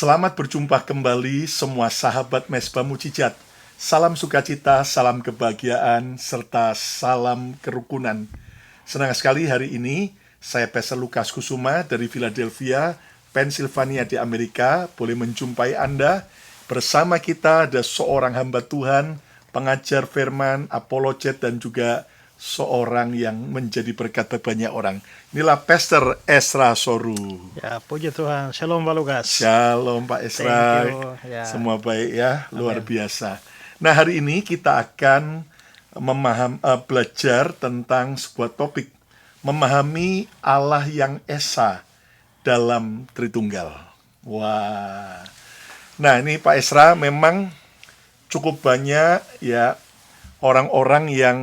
Selamat berjumpa kembali semua sahabat Mesbah Mujizat. Salam sukacita, salam kebahagiaan, serta salam kerukunan. Senang sekali hari ini saya Pastor Lukas Kusuma dari Philadelphia, Pennsylvania di Amerika, boleh menjumpai Anda. Bersama kita ada seorang hamba Tuhan, pengajar firman, apologet, dan juga seorang yang menjadi berkat bagi banyak orang. Inilah Pastor Ezra Soru. Ya, puji Tuhan. Shalom Pak Lukas. Shalom Pak Ezra. Ya. Semua baik ya, luar biasa. Nah, hari ini kita akan belajar tentang sebuah topik, memahami Allah yang Esa dalam Tritunggal. Wah. Nah, ini Pak Ezra, memang cukup banyak ya orang-orang yang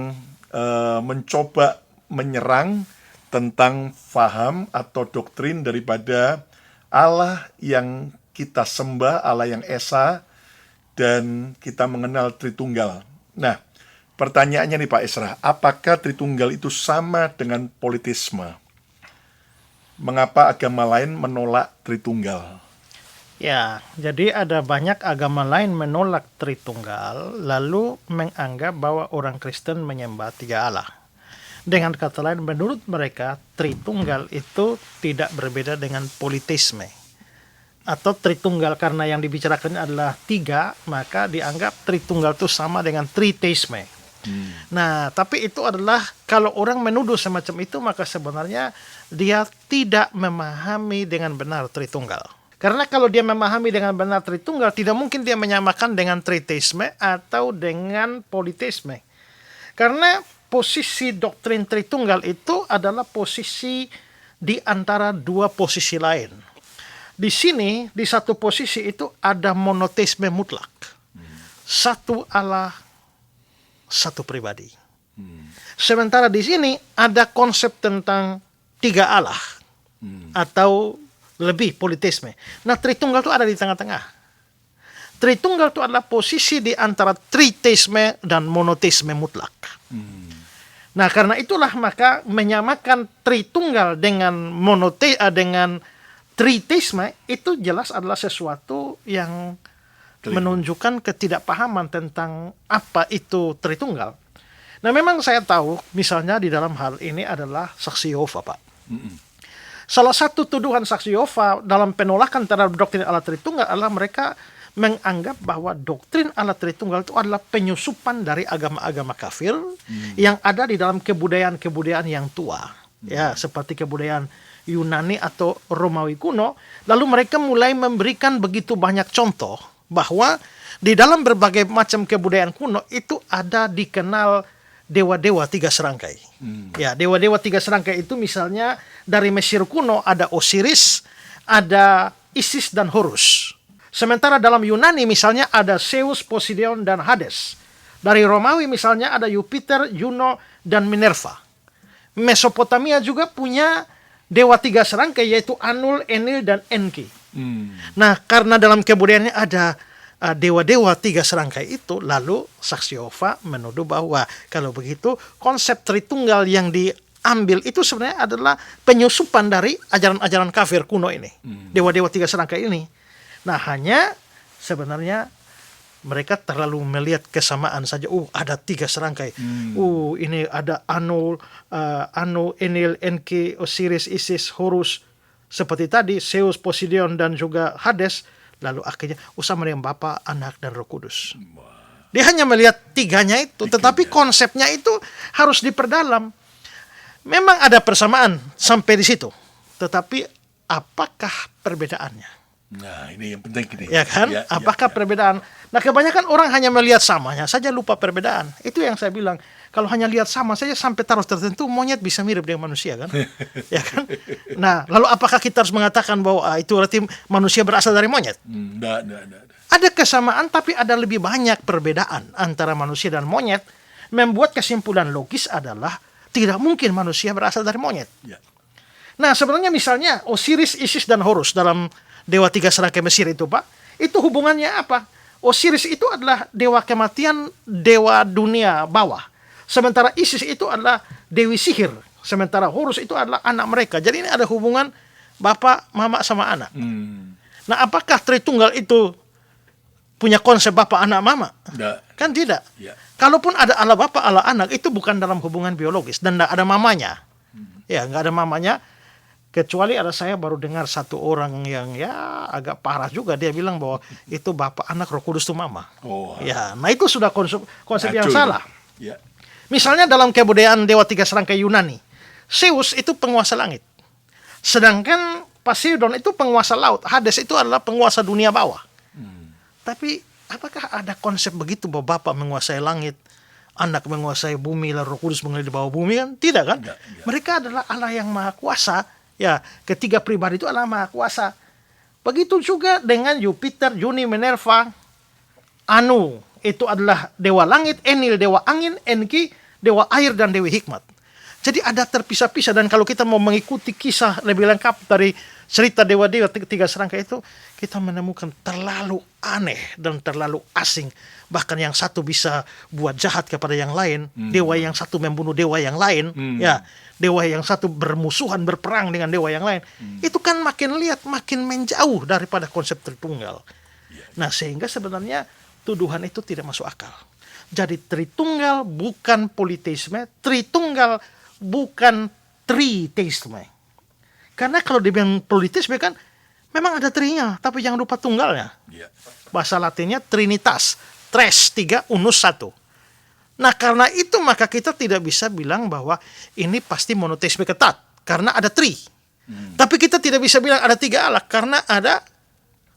mencoba menyerang tentang faham atau doktrin daripada Allah yang kita sembah, Allah yang Esa, dan kita mengenal Tritunggal. Nah, pertanyaannya nih Pak Ezra, apakah Tritunggal itu sama dengan politisme? Mengapa agama lain menolak Tritunggal? Ya, jadi ada banyak agama lain menolak Tritunggal, lalu menganggap bahwa orang Kristen menyembah tiga Allah. Dengan kata lain, menurut mereka, Tritunggal itu tidak berbeda dengan politisme. Atau Tritunggal karena yang dibicarakan adalah tiga, maka dianggap Tritunggal itu sama dengan Triteisme. Nah, tapi itu adalah, kalau orang menuduh semacam itu, maka sebenarnya dia tidak memahami dengan benar Tritunggal. Karena kalau dia memahami dengan benar Tritunggal, tidak mungkin dia menyamakan dengan Triteisme atau dengan politisme. Karena posisi doktrin Tritunggal itu adalah posisi di antara dua posisi lain. Di sini, di satu posisi itu ada monoteisme mutlak. Satu Allah, satu pribadi. Sementara di sini ada konsep tentang tiga Allah. Atau lebih politisme. Nah, Tritunggal itu ada di tengah-tengah. Tritunggal itu adalah posisi di antara triteisme dan monoteisme mutlak. Nah, karena itulah maka menyamakan Tritunggal dengan dengan triteisme itu jelas adalah sesuatu yang menunjukkan ketidakpahaman tentang apa itu Tritunggal. Nah, memang saya tahu misalnya di dalam hal ini adalah saksi Yehova, Pak. Salah satu tuduhan saksi Yehova dalam penolakan terhadap doktrin Allah Tritunggal adalah mereka menganggap bahwa doktrin Allah Tritunggal itu adalah penyusupan dari agama-agama kafir yang ada di dalam kebudayaan-kebudayaan yang tua. Ya, seperti kebudayaan Yunani atau Romawi kuno. Lalu mereka mulai memberikan begitu banyak contoh bahwa di dalam berbagai macam kebudayaan kuno itu ada dikenal dewa-dewa tiga serangkai. Ya, dewa-dewa tiga serangkai itu misalnya dari Mesir kuno ada Osiris, ada Isis dan Horus. Sementara dalam Yunani misalnya ada Zeus, Poseidon dan Hades. Dari Romawi misalnya ada Jupiter, Juno dan Minerva. Mesopotamia juga punya dewa tiga serangkai yaitu Anul, Enlil dan Enki. Nah, karena dalam kebudayaannya ada dewa-dewa tiga serangkai itu, lalu saksi Yehova menuduh bahwa kalau begitu konsep Tritunggal yang diambil itu sebenarnya adalah penyusupan dari ajaran-ajaran kafir kuno ini, dewa-dewa tiga serangkai ini. Nah, hanya sebenarnya mereka terlalu melihat kesamaan saja. Ada tiga serangkai. Ini ada Anu, Enlil, Enki, Osiris, Isis, Horus. Seperti tadi Zeus, Poseidon dan juga Hades. Lalu akhirnya sama dengan Bapa, Anak, dan Roh Kudus. Dia hanya melihat tiganya itu, tetapi konsepnya itu harus diperdalam. Memang ada persamaan sampai di situ, tetapi apakah perbedaannya? Nah, ini yang penting ini. Ya kan? Apakah perbedaan? Nah, kebanyakan orang hanya melihat samanya saja, lupa perbedaan. Itu yang saya bilang. Kalau hanya lihat sama saja sampai taraf tertentu, monyet bisa mirip dengan manusia kan? Ya kan? Nah, lalu apakah kita harus mengatakan bahwa itu berarti manusia berasal dari monyet? Ada kesamaan, tapi ada lebih banyak perbedaan antara manusia dan monyet. Membuat kesimpulan logis adalah tidak mungkin manusia berasal dari monyet. Nah, sebenarnya misalnya Osiris, Isis, dan Horus dalam dewa tiga serangkai Mesir itu, Pak, itu hubungannya apa? Osiris itu adalah dewa kematian, dewa dunia bawah. Sementara Isis itu adalah dewi sihir. Sementara Horus itu adalah anak mereka. Jadi ini ada hubungan bapak, mama, sama anak. Nah, apakah Tritunggal itu punya konsep Bapa, Anak, Mama? Nggak. Kan tidak. Ya. Kalaupun ada Allah Bapa, Allah Anak, itu bukan dalam hubungan biologis dan tidak ada mamanya. Ya, nggak ada mamanya. Kecuali ada saya baru dengar satu orang yang ya agak parah juga, dia bilang bahwa itu Bapa, Anak, Roh Kudus itu Mama. Oh. Ya, nah itu sudah konsep yang Aduh. salah. Ya. Misalnya dalam kebudayaan Dewa Tiga Serangkai Yunani, Zeus itu penguasa langit. Sedangkan Poseidon itu penguasa laut. Hades itu adalah penguasa dunia bawah. Tapi apakah ada konsep begitu bahwa Bapa menguasai langit, Anak menguasai bumi, lalu Roh Kudus mengalir di bawah bumi? Kan tidak kan? Enggak. Mereka adalah Allah yang Maha Kuasa. Ya, ketiga pribadi itu adalah Maha Kuasa. Begitu juga dengan Jupiter, Juni, Minerva, Anu. Itu adalah dewa langit, Enil dewa angin, Enki dewa air dan dewi hikmat. Jadi ada terpisah-pisah, dan kalau kita mau mengikuti kisah lebih lengkap dari cerita dewa-dewa tiga serangkai itu, kita menemukan terlalu aneh dan terlalu asing. Bahkan yang satu bisa buat jahat kepada yang lain, dewa yang satu membunuh dewa yang lain, ya, dewa yang satu bermusuhan berperang dengan dewa yang lain. Itu kan makin lihat makin menjauh daripada konsep Tritunggal. Nah, sehingga sebenarnya tuduhan itu tidak masuk akal. Jadi Tritunggal bukan politeisme, Tritunggal bukan triteisme. Karena kalau dibilang politeisme kan memang ada trinya, tapi jangan lupa tunggalnya. Ya. Bahasa Latinnya trinitas, tres, tiga, unus, satu. Nah, karena itu maka kita tidak bisa bilang bahwa ini pasti monoteisme ketat, karena ada tri. Tapi kita tidak bisa bilang ada tiga Allah, karena ada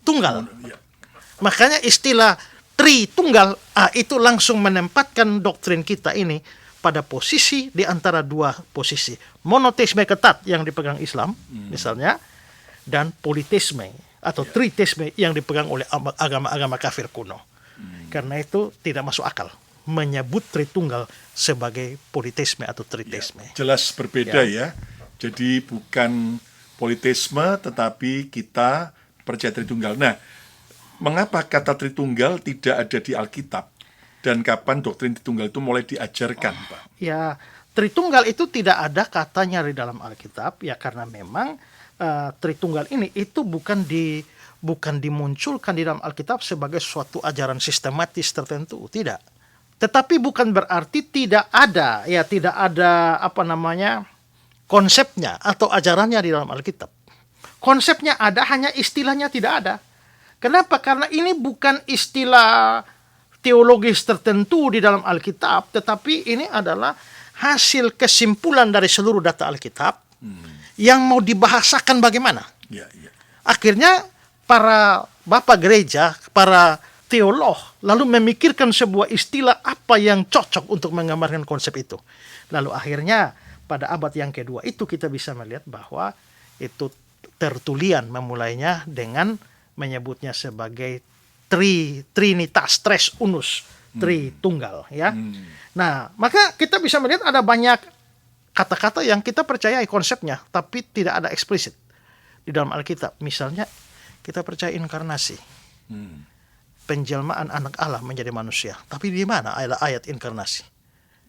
tunggal. Ya. Makanya istilah Tritunggal itu langsung menempatkan doktrin kita ini pada posisi di antara dua posisi. Monoteisme ketat yang dipegang Islam, misalnya, dan politeisme atau triteisme yang dipegang oleh agama-agama kafir kuno. Karena itu tidak masuk akal menyebut Tritunggal sebagai politeisme atau triteisme. Jelas berbeda ya. Jadi bukan politeisme tetapi kita percaya Tritunggal. Nah, mengapa kata Tritunggal tidak ada di Alkitab? Dan kapan doktrin Tritunggal itu mulai diajarkan, Pak? Ya, Tritunggal itu tidak ada katanya di dalam Alkitab, ya karena memang Tritunggal ini itu bukan dimunculkan di dalam Alkitab sebagai suatu ajaran sistematis tertentu, tidak. Tetapi bukan berarti tidak ada konsepnya atau ajarannya di dalam Alkitab. Konsepnya ada, hanya istilahnya tidak ada. Kenapa? Karena ini bukan istilah teologis tertentu di dalam Alkitab, tetapi ini adalah hasil kesimpulan dari seluruh data Alkitab yang mau dibahasakan bagaimana. Ya, ya. Akhirnya para bapak gereja, para teolog lalu memikirkan sebuah istilah apa yang cocok untuk menggambarkan konsep itu. Lalu akhirnya pada abad yang kedua itu kita bisa melihat bahwa itu Tertullian memulainya dengan menyebutnya sebagai trinitas, tres unus, Tritunggal, ya. Nah, maka kita bisa melihat ada banyak kata-kata yang kita percayai konsepnya, tapi tidak ada eksplisit di dalam Alkitab. Misalnya, kita percaya inkarnasi, penjelmaan anak Allah menjadi manusia. Tapi di mana ayat inkarnasi?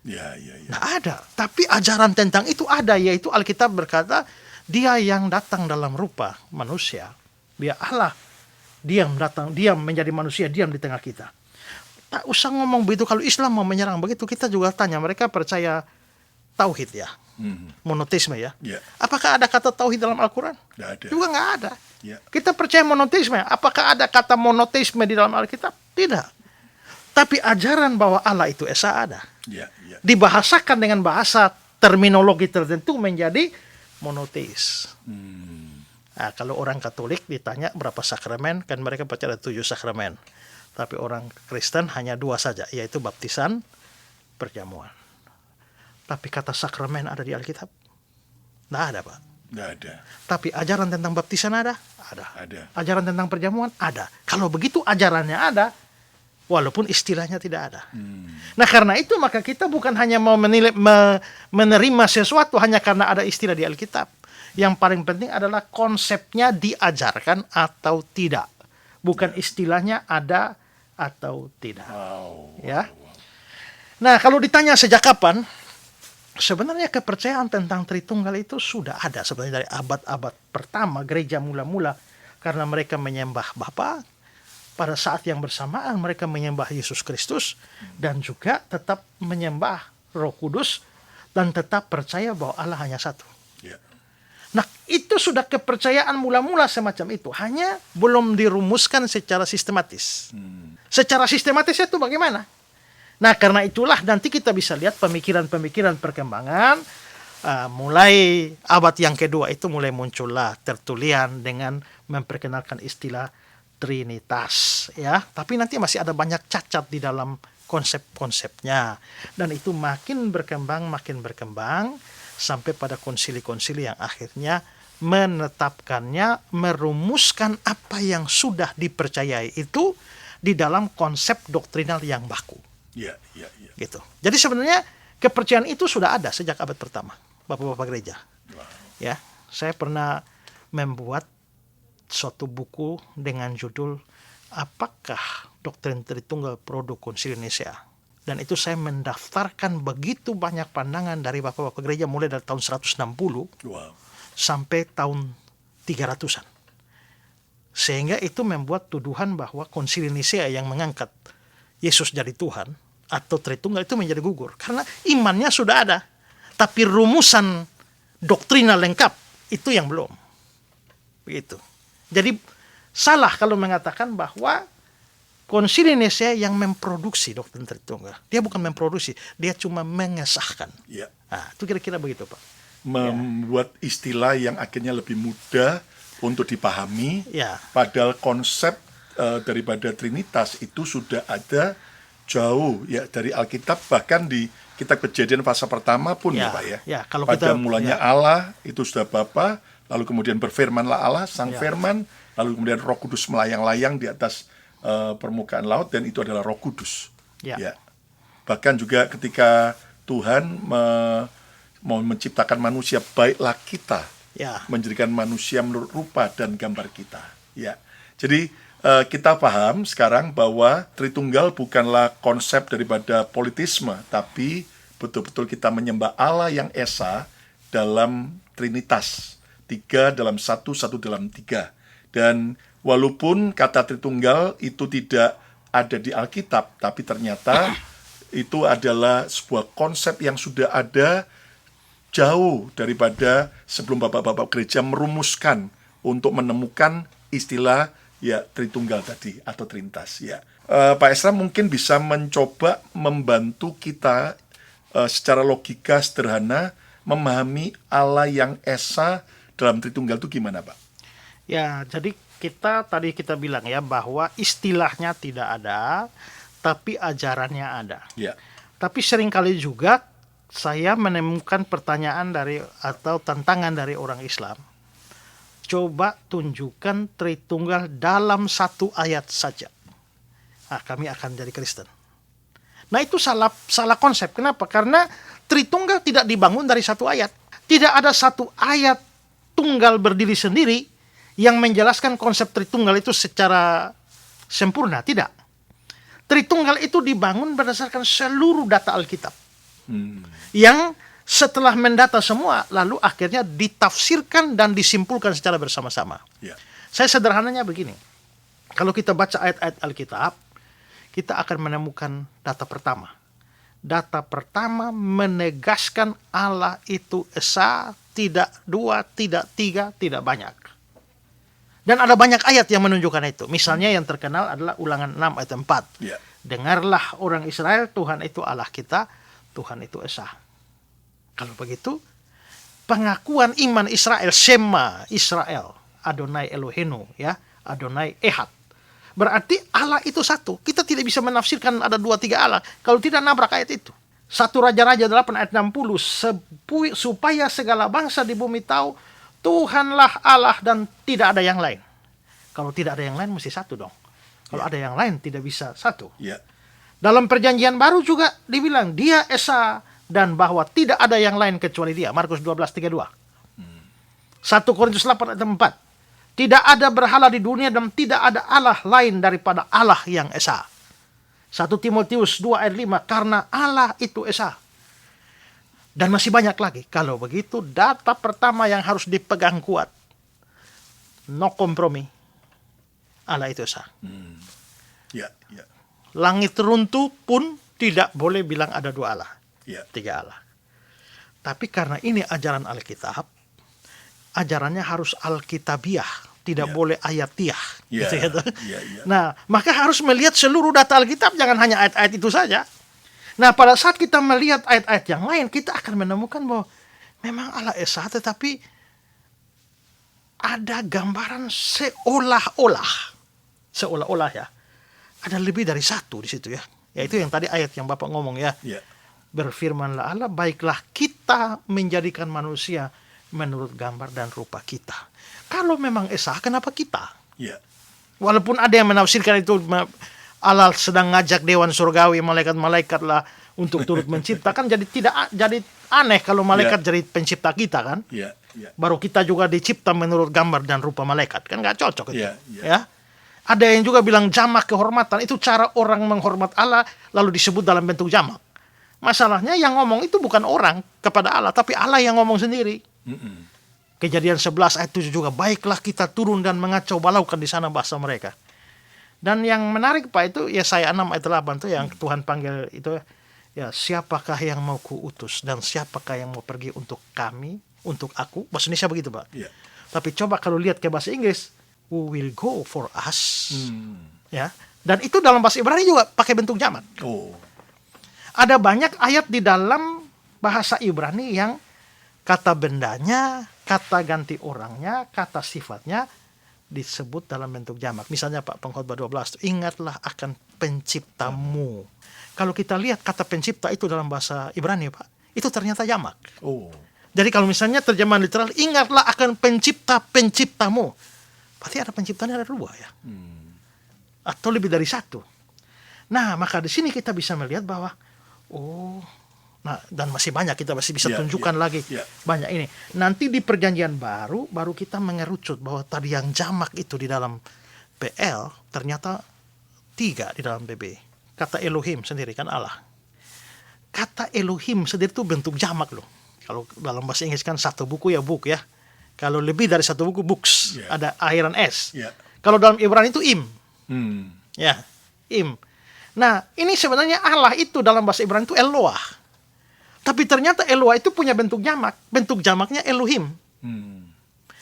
Ya. Nah, ada. Tapi ajaran tentang itu ada, yaitu Alkitab berkata, Dia yang datang dalam rupa manusia, Dia Allah, diam menjadi manusia, diam di tengah kita. Tak usah ngomong begitu. Kalau Islam mau menyerang begitu, kita juga tanya, mereka percaya tauhid ya, monoteisme ya. Apakah ada kata tauhid dalam Al-Quran? Nggak ada. Juga nggak ada. Ya. Kita percaya monoteisme. Apakah ada kata monoteisme di dalam Alkitab? Tidak. Tapi ajaran bahwa Allah itu esa ada. Ya. Dibahasakan dengan bahasa terminologi tertentu menjadi monoteis. Nah, kalau orang Katolik ditanya berapa sakramen, kan mereka percaya ada 7 sakramen. Tapi orang Kristen hanya 2 saja, yaitu baptisan, perjamuan. Tapi kata sakramen ada di Alkitab? Nggak ada, Pak. Nggak ada. Tapi ajaran tentang baptisan ada? Ada. Ajaran tentang perjamuan? Ada. Kalau begitu ajarannya ada, walaupun istilahnya tidak ada. Nah, karena itu maka kita bukan hanya mau menerima sesuatu hanya karena ada istilah di Alkitab. Yang paling penting adalah konsepnya diajarkan atau tidak. Bukan istilahnya ada atau tidak. Ya. Nah, kalau ditanya sejak kapan, sebenarnya kepercayaan tentang Tritunggal itu sudah ada sebenarnya dari abad-abad pertama gereja mula-mula. karena mereka menyembah Bapa. Pada saat yang bersamaan mereka menyembah Yesus Kristus dan juga tetap menyembah Roh Kudus dan tetap percaya bahwa Allah hanya satu. Ya. Nah, itu sudah kepercayaan mula-mula semacam itu, hanya belum dirumuskan secara sistematis. Secara sistematis itu bagaimana? Nah, karena itulah nanti kita bisa lihat pemikiran-pemikiran perkembangan mulai abad yang kedua itu mulai muncullah Tertullian dengan memperkenalkan istilah Trinitas, ya. Tapi nanti masih ada banyak cacat di dalam konsep-konsepnya, dan itu makin berkembang sampai pada konsili-konsili yang akhirnya menetapkannya, merumuskan apa yang sudah dipercayai itu di dalam konsep doktrinal yang baku. Ya. Gitu. Jadi sebenarnya kepercayaan itu sudah ada sejak abad pertama, Bapak-bapak gereja. Wow. Ya, saya pernah membuat suatu buku dengan judul Apakah Doktrin Tritunggal Produk Konsili Nisea? Dan itu saya mendaftarkan begitu banyak pandangan dari Bapak-bapak gereja mulai dari tahun 160 Wow. sampai tahun 300-an. Sehingga itu membuat tuduhan bahwa Konsili Nisea yang mengangkat Yesus jadi Tuhan atau Tritunggal itu menjadi gugur. Karena imannya sudah ada, tapi rumusan doktrinal lengkap itu yang belum. Begitu. Jadi salah kalau mengatakan bahwa Konsili Nisea yang memproduksi doktrin Tritunggal. Dia bukan memproduksi, dia cuma mengesahkan. Ya. Nah, itu kira-kira begitu, Pak. Membuat istilah yang akhirnya lebih mudah untuk dipahami. Ya. Padahal konsep daripada Trinitas itu sudah ada jauh ya dari Alkitab, bahkan di kitab Kejadian pasal pertama pun ya Pak ya. Ya, kalau pada kita, mulanya Allah itu sudah Bapa, lalu kemudian berfirmanlah Allah, Sang Firman, lalu kemudian Roh Kudus melayang-layang di atas permukaan laut, dan itu adalah Roh Kudus. Ya. Bahkan juga ketika Tuhan mau menciptakan manusia, baiklah kita menjadikan manusia menurut rupa dan gambar kita. Ya. Jadi kita paham sekarang bahwa Tritunggal bukanlah konsep daripada politisme, tapi betul-betul kita menyembah Allah yang Esa dalam Trinitas, 3 dalam 1, 1 dalam 3. Dan walaupun kata Tritunggal itu tidak ada di Alkitab, tapi ternyata itu adalah sebuah konsep yang sudah ada jauh daripada sebelum bapak-bapak gereja merumuskan untuk menemukan istilah Tritunggal tadi atau Trinitas. Pak Esra mungkin bisa mencoba membantu kita secara logika sederhana memahami Allah yang Esa dalam Tritunggal itu gimana, Pak? Ya, jadi tadi kita bilang ya bahwa istilahnya tidak ada, tapi ajarannya ada. Ya. Tapi seringkali juga saya menemukan pertanyaan atau tantangan dari orang Islam. Coba tunjukkan Tritunggal dalam satu ayat saja. Kami akan jadi Kristen. Nah, itu salah konsep. Kenapa? Karena Tritunggal tidak dibangun dari satu ayat. Tidak ada satu ayat tunggal berdiri sendiri yang menjelaskan konsep Tritunggal itu secara sempurna. Tidak. Tritunggal itu dibangun berdasarkan seluruh data Alkitab. Yang setelah mendata semua, lalu akhirnya ditafsirkan dan disimpulkan secara bersama-sama. Saya sederhananya begini. Kalau kita baca ayat-ayat Alkitab, kita akan menemukan data pertama. Data pertama menegaskan Allah itu Esa, tidak dua, tidak tiga, tidak banyak. Dan ada banyak ayat yang menunjukkan itu. Misalnya yang terkenal adalah Ulangan 6 ayat 4. Dengarlah orang Israel, Tuhan itu Allah kita, Tuhan itu Esa. Kalau begitu, pengakuan iman Israel, Shema Israel, Adonai Elohenu, Adonai Ehad. Berarti Allah itu satu. Kita tidak bisa menafsirkan ada 2, 3 Allah kalau tidak nabrak ayat itu. 1 Raja-Raja 8 ayat 60, supaya segala bangsa di bumi tahu Tuhanlah Allah dan tidak ada yang lain. Kalau tidak ada yang lain mesti satu dong. Kalau ada yang lain tidak bisa satu. Dalam perjanjian baru juga dibilang dia Esa dan bahwa tidak ada yang lain kecuali dia. Markus 12:32. 1 Korintus 8 ayat 4. Tidak ada berhala di dunia dan tidak ada Allah lain daripada Allah yang Esa. 1 Timotius 2 ayat 5. Karena Allah itu Esa. Dan masih banyak lagi. Kalau begitu, data pertama yang harus dipegang kuat. No kompromi. Allah itu esa. Ya, ya, Langit runtuh pun tidak boleh bilang ada dua Allah, ya. tiga Allah. Tapi karena ini ajaran Alkitab, ajarannya harus Alkitabiah, tidak Ya. boleh ayatiah. Ya, Gitu, gitu. ya, ya. Nah, maka harus melihat seluruh data Alkitab, jangan hanya ayat-ayat itu saja. Nah, pada saat kita melihat ayat-ayat yang lain, kita akan menemukan bahwa memang Allah Esa, tetapi ada gambaran seolah-olah ya, ada lebih dari satu di situ ya. Yaitu yang tadi ayat yang Bapak ngomong ya. Ya. Berfirmanlah Allah, baiklah kita menjadikan manusia menurut gambar dan rupa kita. Kalau memang Esa, kenapa kita? Ya. Walaupun ada yang menafsirkan itu Allah sedang ngajak dewan surgawi, malaikat-malaikat lah untuk turut menciptakan, jadi aneh kalau malaikat Ya. jadi pencipta kita kan. Ya. Ya. Baru kita juga dicipta menurut gambar dan rupa malaikat, kan nggak cocok itu. Ya, ya. Ya. Ada yang juga bilang jamak kehormatan, itu cara orang menghormat Allah lalu disebut dalam bentuk jamak. Masalahnya yang ngomong itu bukan orang kepada Allah, tapi Allah yang ngomong sendiri. Kejadian 11 ayat 7 juga, baiklah kita turun dan mengacau balaukan di sana bahasa mereka. Dan yang menarik Pak itu Yesaya 6 ayat 8 itu yang Tuhan panggil itu ya, siapakah yang mau kuutus dan siapakah yang mau pergi untuk kami, untuk aku. Bahasa Indonesia begitu Pak. Ya. Tapi coba kalau lihat ke bahasa Inggris, who will go for us. Ya. Dan itu dalam bahasa Ibrani juga pakai bentuk jamak. Oh. Ada banyak ayat di dalam bahasa Ibrani yang kata bendanya, kata ganti orangnya, kata sifatnya disebut dalam bentuk jamak. Misalnya Pak Pengkhotbah 12, ingatlah akan penciptamu. Kalau kita lihat kata pencipta itu dalam bahasa Ibrani Pak, itu ternyata jamak. Oh. Jadi kalau misalnya terjemahan literal, ingatlah akan penciptamu. Berarti ada penciptanya ada dua ya. Atau lebih dari satu. Nah, maka di sini kita bisa melihat bahwa nah, dan masih banyak kita masih bisa Ya, tunjukkan ya, lagi ya. banyak ini. Nanti di perjanjian baru kita mengerucut bahwa tadi yang jamak itu di dalam PL ternyata 3 di dalam BB. Kata Elohim sendiri kan Allah. Kata Elohim sendiri itu bentuk jamak loh. Kalau dalam bahasa Inggris kan satu buku ya book ya. Kalau lebih dari satu buku books, Ya. ada akhiran S. Ya. Kalau dalam Ibrani itu im. Hmm. Ya, im. Nah, ini sebenarnya Allah itu dalam bahasa Ibrani itu Eloah. Tapi ternyata Eloah itu punya bentuk jamak. Bentuk jamaknya Elohim.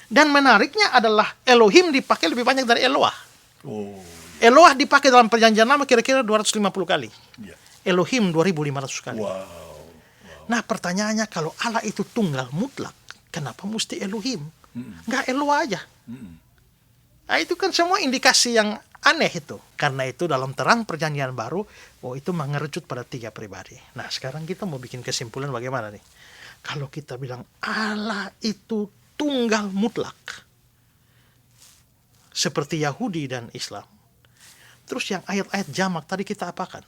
Dan menariknya adalah Elohim dipakai lebih banyak dari Eloah. Oh. Eloah dipakai dalam perjanjian lama kira-kira 250 kali. Ya. Elohim 2500 kali. Wow. Nah, pertanyaannya kalau Allah itu tunggal mutlak, kenapa mesti Elohim? Nggak Eloah aja. Nah, itu kan semua indikasi yang aneh itu. Karena itu dalam terang perjanjian baru, itu mengerucut pada 3 pribadi. Nah, sekarang kita mau bikin kesimpulan bagaimana nih? Kalau kita bilang Allah itu tunggal mutlak, seperti Yahudi dan Islam. Terus yang ayat-ayat jamak tadi kita apakan?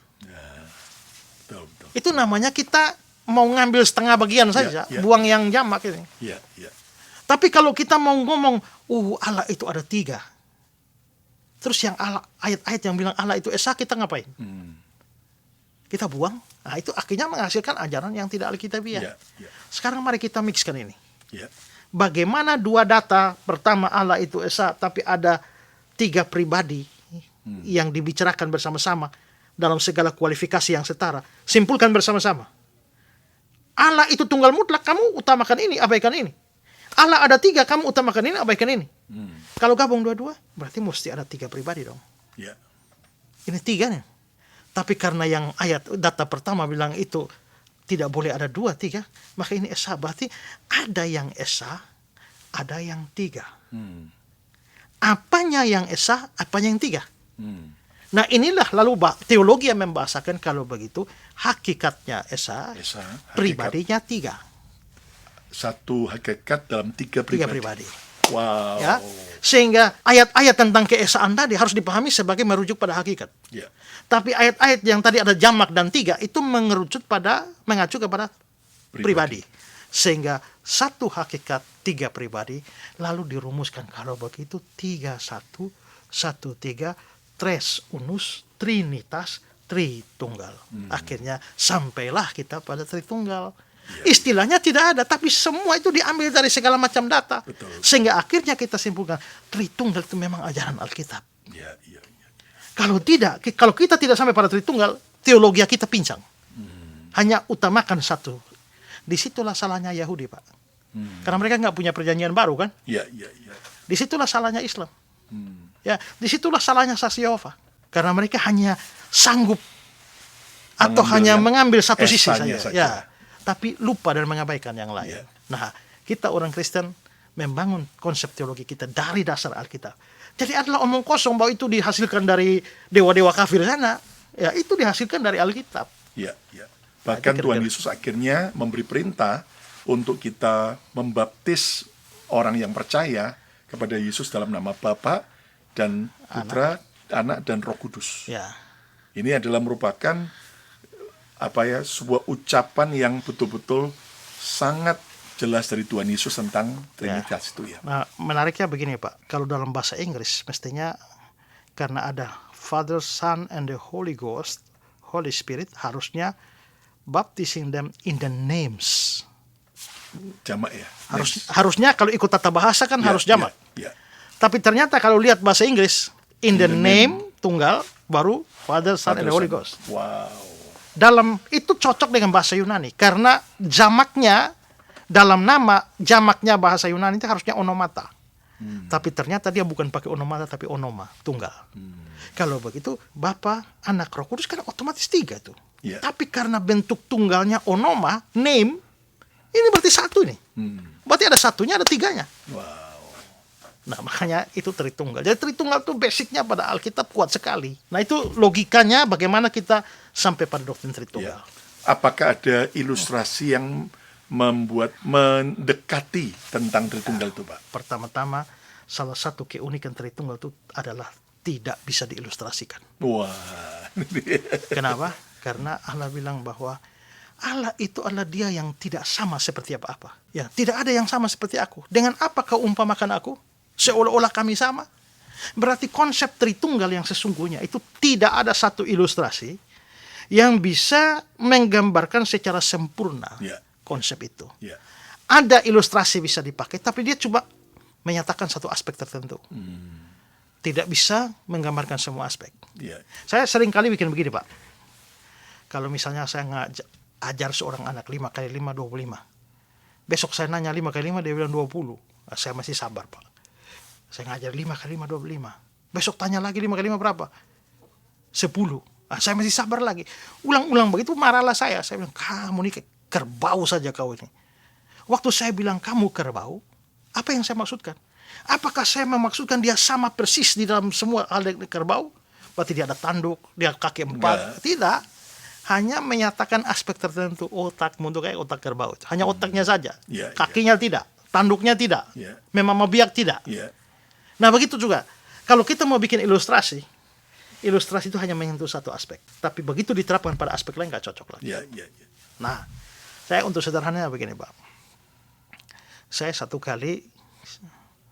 Betul, betul. Itu namanya kita mau ngambil setengah bagian saja, ya. buang yang jamak ini. Ya, ya. Tapi kalau kita mau ngomong, Allah itu ada 3. Terus yang ayat-ayat yang bilang Allah itu Esa, kita ngapain? Kita buang. Nah, itu akhirnya menghasilkan ajaran yang tidak alkitabiah. Ya, ya. Sekarang mari kita mixkan ini. Ya. Bagaimana 2 data, pertama Allah itu Esa, tapi ada 3 pribadi yang dibicarakan bersama-sama dalam segala kualifikasi yang setara. Simpulkan bersama-sama. Allah itu tunggal mutlak, kamu utamakan ini, abaikan ini. Allah ada 3, kamu utamakan ini, abaikan ini. Kalau gabung dua-dua, berarti mesti ada 3 pribadi dong. Ya. Ini 3 nih. Tapi karena yang ayat data pertama bilang itu tidak boleh ada 2, 3, maka ini Esa. Berarti ada yang Esa, ada yang 3. Apanya yang Esa, apanya yang 3? Nah, inilah lalu teologi yang membahasakan kalau begitu hakikatnya Esa, Esa, hakikat. pribadinya 3. Satu hakikat dalam 3 3 pribadi. pribadi. Wow. Ya. Sehingga ayat-ayat tentang keesaan tadi harus dipahami sebagai merujuk pada hakikat. Ya. Tapi ayat-ayat yang tadi ada jamak dan 3 itu mengacu kepada pribadi. Sehingga satu hakikat 3 pribadi lalu dirumuskan kalau begitu 3-1, 1-3, tres unus, trinitas, tritunggal. Akhirnya sampailah kita pada tritunggal. Istilahnya tidak ada, tapi semua itu diambil dari segala macam data. Betul. Sehingga akhirnya kita simpulkan, Tritunggal itu memang ajaran Alkitab. Ya, iya, iya. Kalau tidak, kalau kita tidak sampai pada Tritunggal, teologi kita pincang. Hanya utamakan satu. Disitulah salahnya Yahudi, Pak. Karena mereka nggak punya perjanjian baru, kan? Ya, ya, ya. Disitulah salahnya Islam. Ya, disitulah salahnya saksi Yehova. Karena mereka hanya sanggup atau hanya mengambil satu sisi saja. Ya, tapi lupa dan mengabaikan yang lain. Ya. Nah, kita orang Kristen membangun konsep teologi kita dari dasar Alkitab. Jadi adalah omong kosong bahwa itu dihasilkan dari dewa-dewa kafir sana. Ya, itu dihasilkan dari Alkitab. Ya, ya. Bahkan Tuhan Yesus akhirnya memberi perintah untuk kita membaptis orang yang percaya kepada Yesus dalam nama Bapa dan Putra, Anak dan Roh Kudus. Ya. Ini adalah merupakan sebuah ucapan yang betul-betul sangat jelas dari Tuhan Yesus tentang Trinitas itu ya. Nah, menariknya begini, Pak. Kalau dalam bahasa Inggris mestinya karena ada Father, Son, and the Holy Ghost, Holy Spirit, harusnya baptizing them in the names. Jamak ya. Harusnya kalau ikut tata bahasa kan harus jamak. Ya, ya. Tapi ternyata kalau lihat bahasa Inggris, in the name, tunggal, baru Father, Son, and the Holy Ghost. Wow. Dalam itu cocok dengan bahasa Yunani karena jamaknya dalam nama jamaknya bahasa Yunani itu harusnya onomata. Tapi ternyata dia bukan pakai onomata tapi onoma, tunggal. Kalau begitu Bapa, Anak, Roh Kudus kan otomatis 3 tuh. Yeah. Tapi karena bentuk tunggalnya onoma, name, ini berarti 1 nih. Berarti ada 1-nya, ada 3-nya. Wow. Nah, makanya itu Tritunggal. Jadi Tritunggal itu basicnya pada Alkitab kuat sekali. Nah, itu logikanya bagaimana kita sampai pada doktrin Tritunggal. Ya. Apakah ada ilustrasi yang mendekati tentang Tritunggal itu, Pak? Pertama-tama, salah satu keunikan Tritunggal itu adalah tidak bisa diilustrasikan. Wah. Kenapa? Karena Allah bilang bahwa Allah itu adalah Dia yang tidak sama seperti apa-apa. Ya, tidak ada yang sama seperti aku. Dengan apa kau umpamakan aku? Seolah-olah kami sama. Berarti konsep Tritunggal yang sesungguhnya itu tidak ada satu ilustrasi yang bisa menggambarkan secara sempurna konsep itu. Yeah. Ada ilustrasi bisa dipakai, tapi dia coba menyatakan satu aspek tertentu. Tidak bisa menggambarkan semua aspek. Yeah. Saya sering kali bikin begini, Pak. Kalau misalnya saya ajar seorang anak 5 kali 5, 25. Besok saya nanya 5 kali 5, dia bilang 20. Nah, saya masih sabar, Pak. Saya ngajar 5 kali 5, 25. Besok tanya lagi 5 kali 5 berapa? 10. Nah, saya masih sabar lagi. Ulang-ulang begitu marahlah saya. Saya bilang, kamu ini kerbau saja kau ini. Waktu saya bilang kamu kerbau, apa yang saya maksudkan? Apakah saya memaksudkan dia sama persis di dalam semua hal dari kerbau? Berarti dia ada tanduk, dia kaki 4. Tidak. Hanya menyatakan aspek tertentu. Otakmu itu kayak otak kerbau. Hanya otaknya saja. Kakinya tidak. Tanduknya tidak. Memang biak tidak. Nah, begitu juga. Kalau kita mau bikin ilustrasi itu hanya menyentuh satu aspek. Tapi begitu diterapkan pada aspek lain nggak cocok lagi. Nah, saya untuk sederhananya begini, Pak. Saya satu kali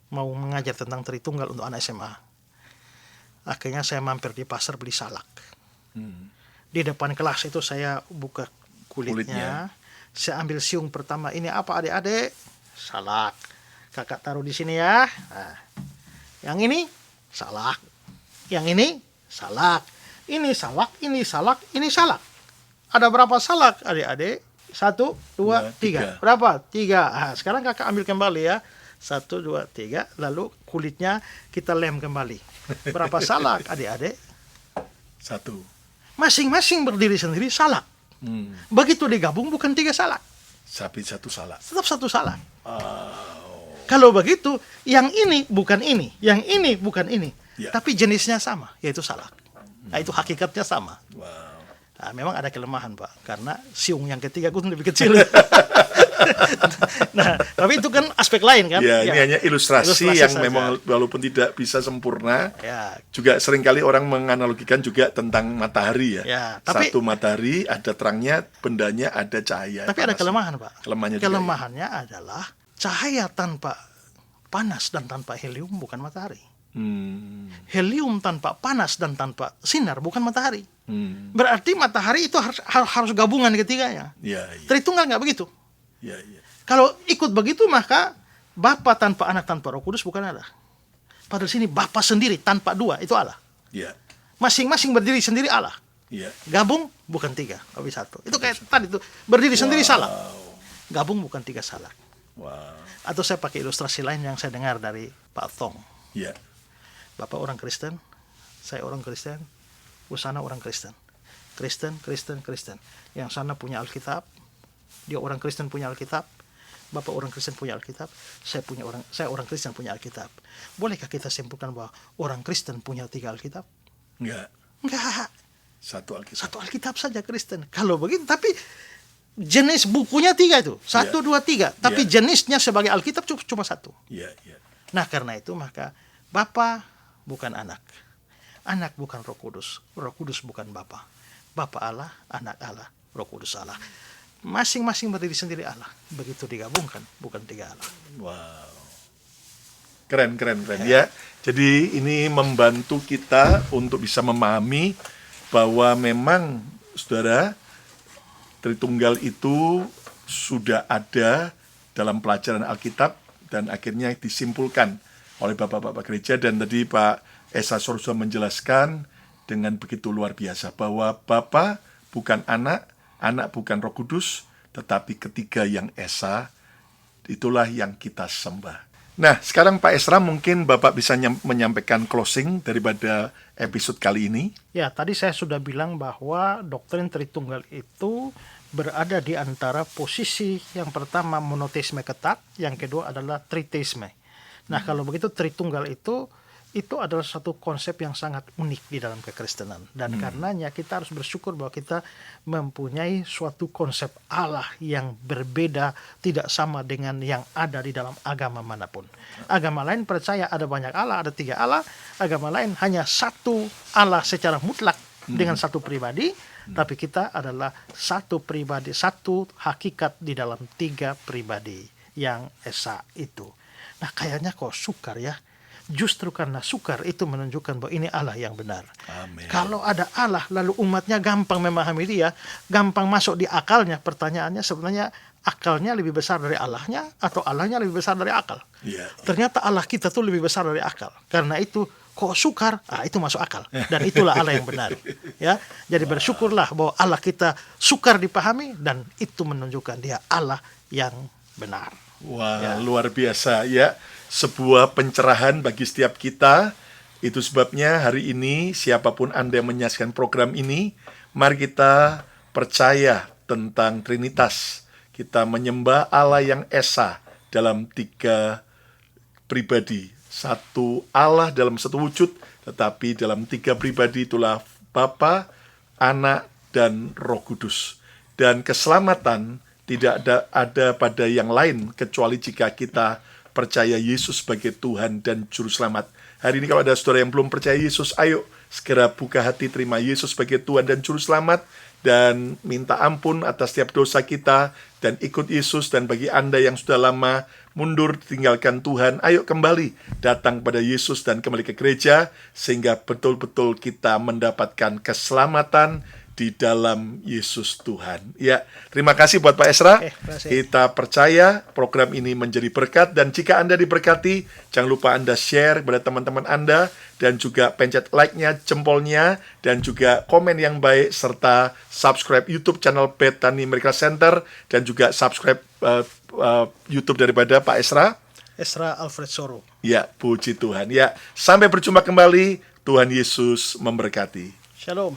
mau mengajar tentang Tritunggal untuk anak SMA. Akhirnya saya mampir di pasar beli salak. Di depan kelas itu saya buka kulitnya. Saya ambil siung pertama. Ini apa adik-adik? Salak. Kakak taruh di sini ya. Nah, yang ini salak. Yang ini salak. Ini salak, ini salak, ini salak. Ada berapa salak adik-adik? 1, 2, 3. Berapa? 3. Nah, sekarang kakak ambil kembali ya. 1, 2, 3. Lalu kulitnya kita lem kembali. Berapa salak adik-adik? 1. Masing-masing berdiri sendiri salak. Begitu digabung bukan 3 salak. Tapi 1 salak. Tetap 1 salak. Kalau begitu, yang ini bukan ini, yang ini bukan ini. Tapi jenisnya sama, yaitu salak. Nah, itu hakikatnya sama. Wow. Nah, memang ada kelemahan, Pak, karena siung yang ketiga itu lebih kecil. Nah, tapi itu kan aspek lain kan? Ya, ini hanya ilustrasi yang saja. Memang walaupun tidak bisa sempurna, juga seringkali orang menganalogikan juga tentang matahari ya. Tapi, satu matahari ada terangnya, bendanya ada cahaya. Tapi ada kelemahan, Pak. Kelemahannya adalah cahaya tanpa panas dan tanpa helium bukan matahari. Helium tanpa panas dan tanpa sinar bukan matahari. Berarti matahari itu harus gabungan ketiganya. Tritunggal nggak begitu. Kalau ikut begitu maka Bapa tanpa Anak tanpa Roh Kudus bukan ada. Padahal sini Bapa sendiri tanpa dua itu Allah. Ya. Masing-masing berdiri sendiri Allah. Ya. Gabung bukan tiga, tapi satu. Itu kayak tadi itu berdiri sendiri salah. Gabung bukan tiga salah. Wow. Atau saya pakai ilustrasi lain yang saya dengar dari Pak Thong. Ya. Bapak orang Kristen, saya orang Kristen, Usana orang Kristen. Kristen. Yang sana punya Alkitab, dia orang Kristen punya Alkitab, Bapak orang Kristen punya Alkitab, saya orang Kristen punya Alkitab. Bolehkah kita simpulkan bahwa orang Kristen punya 3 Alkitab? Enggak. Enggak. Satu Alkitab. Satu Alkitab saja Kristen. Kalau begitu, tapi jenis bukunya 3 itu. 1, 2, 3. Tapi jenisnya sebagai Alkitab cuma 1. Iya, iya. Nah, karena itu maka Bapa bukan anak. Anak bukan Roh Kudus. Roh Kudus bukan Bapa. Bapa Allah, anak Allah, Roh Kudus Allah. Masing-masing berdiri sendiri Allah. Begitu digabungkan, bukan 3 Allah. Wow. Keren. Ya. Jadi ini membantu kita untuk bisa memahami bahwa memang, saudara, Tritunggal itu sudah ada dalam pelajaran Alkitab dan akhirnya disimpulkan oleh bapak-bapak gereja. Dan tadi Pak Esa sudah menjelaskan dengan begitu luar biasa bahwa Bapa bukan anak, anak bukan Roh Kudus, tetapi ketiga yang Esa, itulah yang kita sembah. Nah, sekarang Pak Esra mungkin Bapak bisa menyampaikan closing daripada episode kali ini. Ya, tadi saya sudah bilang bahwa doktrin Tritunggal itu berada di antara posisi yang pertama monoteisme ketat, yang kedua adalah triteisme. Nah, kalau begitu Tritunggal itu adalah satu konsep yang sangat unik di dalam kekristenan. Dan karenanya kita harus bersyukur bahwa kita mempunyai suatu konsep Allah yang berbeda, tidak sama dengan yang ada di dalam agama manapun. Agama lain percaya ada banyak Allah, ada 3 Allah. Agama lain hanya satu Allah secara mutlak dengan satu pribadi. Tapi kita adalah satu pribadi, satu hakikat di dalam 3 pribadi yang Esa itu. Nah, kayaknya kok sukar ya. Justru karena sukar itu menunjukkan bahwa ini Allah yang benar. Amin. Kalau ada Allah lalu umatnya gampang memahami dia, gampang masuk di akalnya, pertanyaannya sebenarnya akalnya lebih besar dari Allahnya atau Allahnya lebih besar dari akal? Yeah. Ternyata Allah kita tuh lebih besar dari akal. Karena itu kok sukar, itu masuk akal. Dan itulah Allah yang benar. Ya, jadi bersyukurlah bahwa Allah kita sukar dipahami dan itu menunjukkan dia Allah yang benar. Wah, luar biasa ya. Sebuah pencerahan bagi setiap kita. Itu sebabnya hari ini siapapun Anda yang menyaksikan program ini, mari kita percaya tentang Trinitas. Kita menyembah Allah yang Esa dalam 3 pribadi. Satu Allah dalam satu wujud, tetapi dalam 3 pribadi itulah Bapa, Anak, dan Roh Kudus. Dan keselamatan tidak ada pada yang lain kecuali jika kita percaya Yesus sebagai Tuhan dan Juru Selamat. Hari ini kalau ada saudara yang belum percaya Yesus, ayo segera buka hati, terima Yesus sebagai Tuhan dan Juru Selamat, dan minta ampun atas setiap dosa kita, dan ikut Yesus. Dan bagi Anda yang sudah lama mundur, tinggalkan Tuhan, ayo kembali datang pada Yesus dan kembali ke gereja, sehingga betul-betul kita mendapatkan keselamatan di dalam Yesus Tuhan. Ya, terima kasih buat Pak Esra. Kita percaya program ini menjadi berkat, dan jika Anda diberkati, jangan lupa Anda share kepada teman-teman Anda, dan juga pencet like-nya, jempolnya, dan juga komen yang baik, serta subscribe YouTube channel Bethany Miracle Center, dan juga subscribe YouTube daripada Pak Esra. Esra Alfred Soro. Ya, puji Tuhan. Ya, sampai berjumpa kembali. Tuhan Yesus memberkati. Shalom.